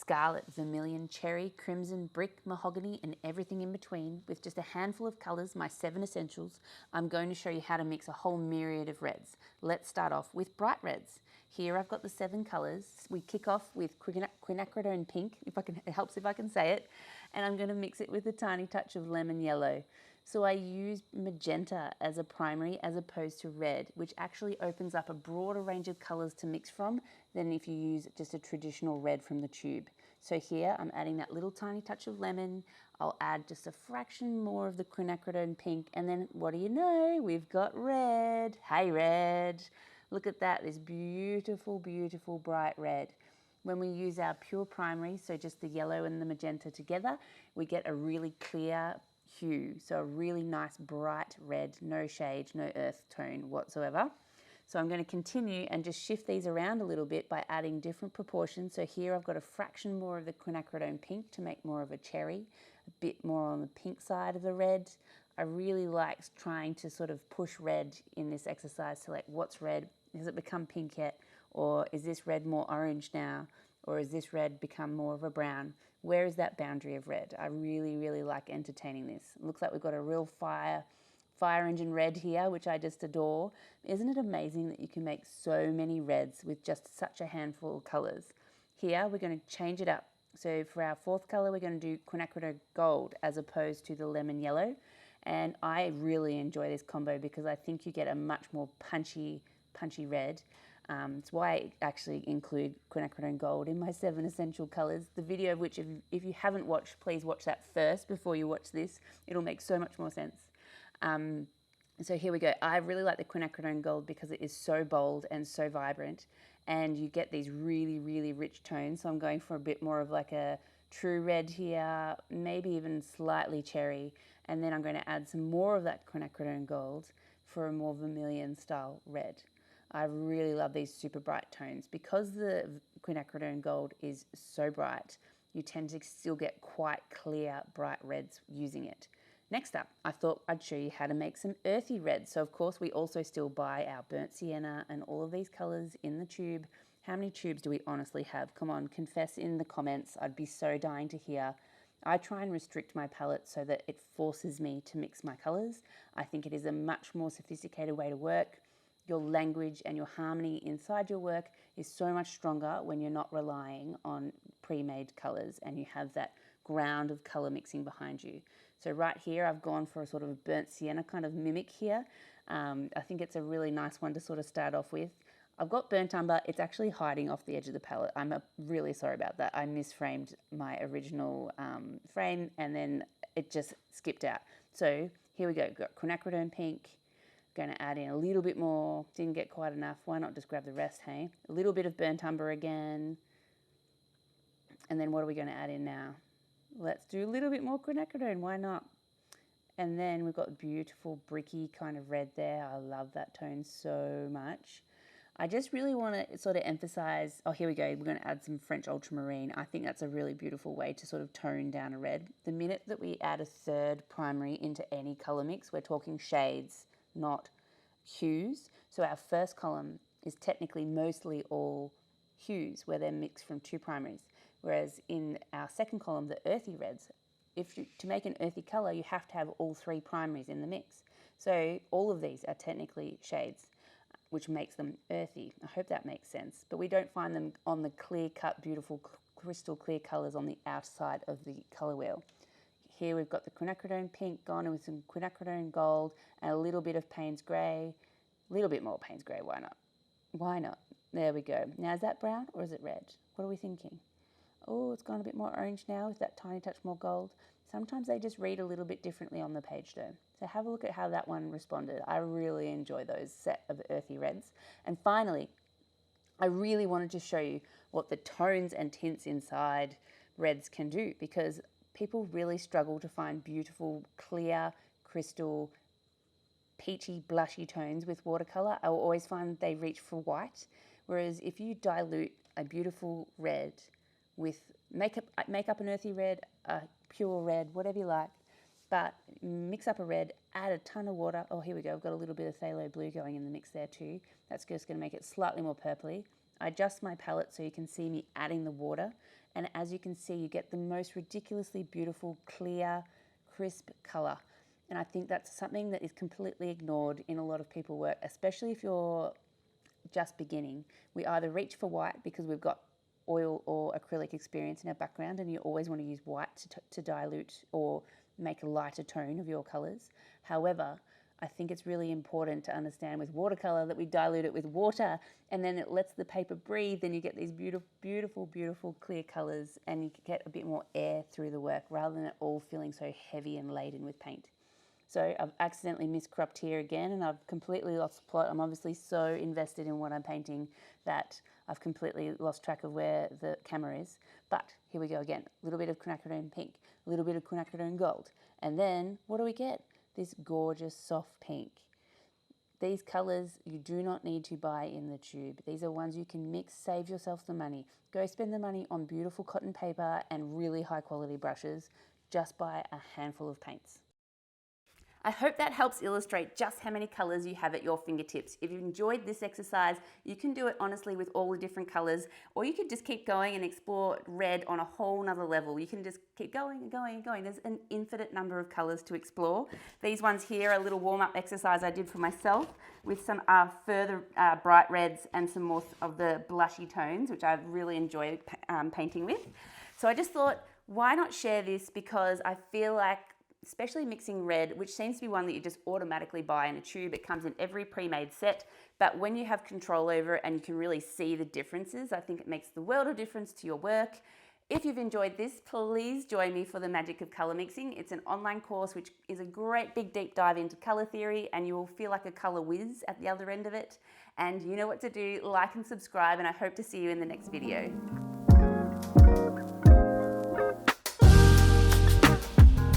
scarlet, vermilion, cherry, crimson, brick, mahogany, and everything in between. With just a handful of colours, my 7 essentials, I'm going to show you how to mix a whole myriad of reds. Let's start off with bright reds. Here I've got the 7 colours. We kick off with quinacridone pink, it helps if I can say it, and I'm going to mix it with a tiny touch of lemon yellow. So I use magenta as a primary as opposed to red, which actually opens up a broader range of colours to mix from than if you use just a traditional red from the tube. So here I'm adding that little tiny touch of lemon. I'll add just a fraction more of the quinacridone pink, and then what do you know? We've got red. Hey red! Look at that, this beautiful, beautiful bright red. When we use our pure primary, so just the yellow and the magenta together, we get a really clear hue, so a really nice bright red, no shade, no earth tone whatsoever. So I'm going to continue and just shift these around a little bit by adding different proportions. So here I've got a fraction more of the quinacridone pink to make more of a cherry, a bit more on the pink side of the red. I really like trying to sort of push red in this exercise to like, what's red? Has it become pink yet? Or is this red more orange now? Or has this red become more of a brown? Where is that boundary of red? I really, really like entertaining this. It looks like we've got a real fire engine red here, which I just adore. Isn't it amazing that you can make so many reds with just such a handful of colours? Here, we're going to change it up. So for our 4th colour, we're going to do quinacridone gold as opposed to the lemon yellow. And I really enjoy this combo because I think you get a much more punchy red. It's why I actually include quinacridone gold in my 7 essential colours. The video of which, if you haven't watched, please watch that first before you watch this. It'll make so much more sense. So here we go. I really like the quinacridone gold because it is so bold and so vibrant, and you get these really, really rich tones. So I'm going for a bit more of like a true red here, maybe even slightly cherry, and then I'm going to add some more of that quinacridone gold for a more vermilion style red. I really love these super bright tones. Because the quinacridone gold is so bright, you tend to still get quite clear, bright reds using it. Next up, I thought I'd show you how to make some earthy reds. So of course we also still buy our burnt sienna and all of these colours in the tube. How many tubes do we honestly have? Come on, confess in the comments. I'd be so dying to hear. I try and restrict my palette so that it forces me to mix my colours. I think it is a much more sophisticated way to work. Your language and your harmony inside your work is so much stronger when you're not relying on pre-made colours and you have that ground of colour mixing behind you. So right here I've gone for a sort of burnt sienna kind of mimic here. I think it's a really nice one to sort of start off with. I've got burnt umber. It's actually hiding off the edge of the palette. I'm really sorry about that. I misframed my original frame and then it just skipped out. So here we go. We've got quinacridone pink. Going to add in a little bit more. Didn't get quite enough. Why not just grab the rest, hey? A little bit of burnt umber again. And then what are we going to add in now? Let's do a little bit more quinacridone. Why not? And then we've got beautiful bricky kind of red there. I love that tone so much. I just really want to sort of emphasize, oh, here we go. We're going to add some French ultramarine. I think that's a really beautiful way to sort of tone down a red. The minute that we add a 3rd primary into any color mix, we're talking shades, not hues. So our first column is technically mostly all hues where they're mixed from 2 primaries. Whereas in our 2nd column, the earthy reds, to make an earthy color, you have to have all 3 primaries in the mix. So all of these are technically shades, which makes them earthy. I hope that makes sense. But we don't find them on the clear-cut, beautiful, crystal clear colors on the outside of the color wheel. Here we've got the quinacridone pink gone in with some quinacridone gold and a little bit of Payne's grey. A little bit more Payne's grey, why not? Why not? There we go. Now is that brown or is it red? What are we thinking? Oh, it's gone a bit more orange now with that tiny touch more gold. Sometimes they just read a little bit differently on the page though. So have a look at how that one responded. I really enjoy those set of earthy reds. And finally, I really wanted to show you what the tones and tints inside reds can do, because people really struggle to find beautiful, clear, crystal, peachy, blushy tones with watercolor. I will always find they reach for white. Whereas if you dilute a beautiful red with, make up an earthy red, a pure red, whatever you like, but mix up a red, add a ton of water. Oh, here we go. I've got a little bit of phthalo blue going in the mix there too. That's just going to make it slightly more purpley. I adjust my palette so you can see me adding the water, and as you can see, you get the most ridiculously beautiful, clear, crisp color. And I think that's something that is completely ignored in a lot of people work, especially if you're just beginning. We either reach for white because we've got oil or acrylic experience in our background, and you always want to use white to dilute or make a lighter tone of your colors. However, I think it's really important to understand with watercolor that we dilute it with water, and then it lets the paper breathe, and you get these beautiful, beautiful, beautiful clear colors, and you get a bit more air through the work rather than it all feeling so heavy and laden with paint. So I've accidentally miscropped here again, and I've completely lost plot. I'm obviously so invested in what I'm painting that I've completely lost track of where the camera is. But here we go again. A little bit of quinacridone pink, a little bit of quinacridone gold. And then what do we get? This gorgeous soft pink. These colours you do not need to buy in the tube. These are ones you can mix, save yourself the money. Go spend the money on beautiful cotton paper and really high quality brushes. Just buy a handful of paints. I hope that helps illustrate just how many colours you have at your fingertips. If you've enjoyed this exercise, you can do it honestly with all the different colours, or you could just keep going and explore red on a whole nother level. You can just keep going and going and going. There's an infinite number of colours to explore. These ones here are a little warm-up exercise I did for myself with some further bright reds and some more of the blushy tones, which I've really enjoyed painting with. So I just thought, why not share this, because I feel like especially mixing red, which seems to be one that you just automatically buy in a tube. It comes in every pre-made set, but when you have control over it and you can really see the differences, I think it makes the world of difference to your work. If you've enjoyed this, please join me for the magic of color mixing. It's an online course which is a great big deep dive into color theory, and you will feel like a color whiz at the other end of it. And you know what to do. Like and subscribe, and I hope to see you in the next video.